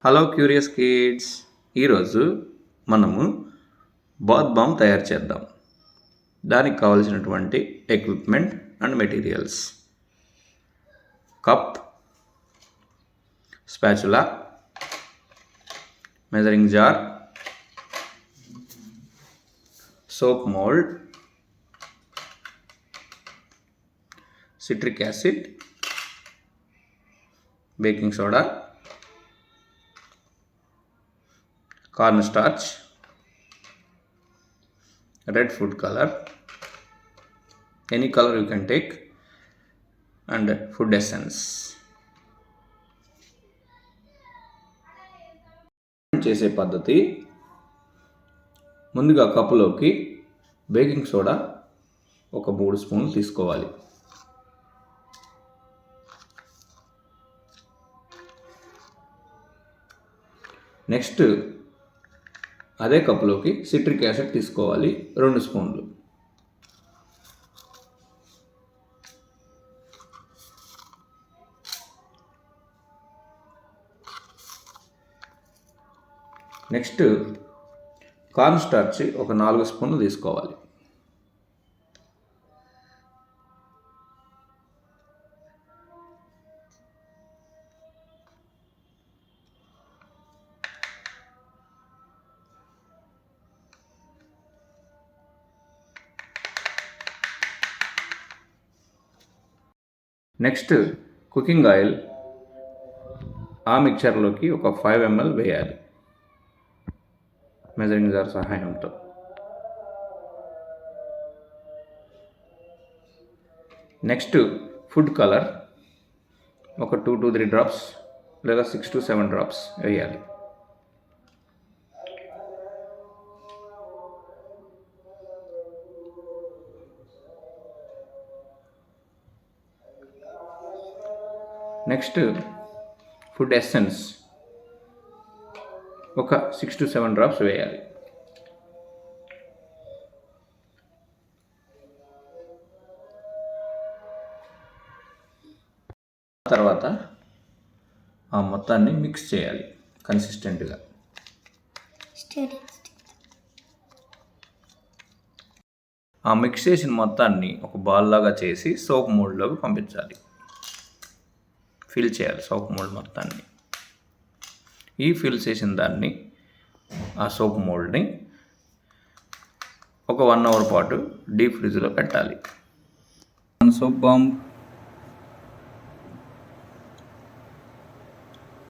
Hello curious kids, ఈరోజు మనము bath balm తయారు చేద్దాం. దానికి కావలసినటువంటి equipment and materials: cup, spatula, measuring jar, soap mould, citric acid, baking soda, corn starch, red food color, any color you can take, and food essence. చేసే పద్ధతి: ముందుగా కప్పులోకి baking soda ఒక 3 స్పూన్లు తీసుకోవాలి. నెక్స్ట్ అదే కప్పులోకి సిట్రిక్ యాసిడ్ తీసుకోవాలి, 2 స్పూన్లు. Next corn starch ఒక 4 స్పూన్లు తీసుకోవాలి. నెక్స్ట్ కుకింగ్ ఆయిల్ ఆ మిక్చర్లోకి ఒక 5 ml వేయాలి మెజరింగ్ జార్ సహాయంతో. నెక్స్ట్ ఫుడ్ కలర్ ఒక 2 to 3 డ్రాప్స్ లేదా 6 to 7 డ్రాప్స్ వేయాలి. నెక్స్ట్ ఫుడ్ ఎసెన్స్ ఒక 6 to 7 డ్రాప్స్ వేయాలి. తర్వాత ఆ మొత్తాన్ని మిక్స్ చేయాలి కన్సిస్టెంట్గా. ఆ మిక్స్ చేసిన మొత్తాన్ని ఒక బాల్ లాగా చేసి సోప్ మోల్డ్లోకి పంపించాలి. ఫిల్ చేయాలి సోప్ మోల్డ్ మొత్తాన్ని. ఈ ఫిల్ చేసిన దాన్ని, ఆ సోప్ మోల్డ్ని ఒక 1 hour పాటు డీప్ ఫ్రిడ్జ్లో పెట్టాలి. Soap balm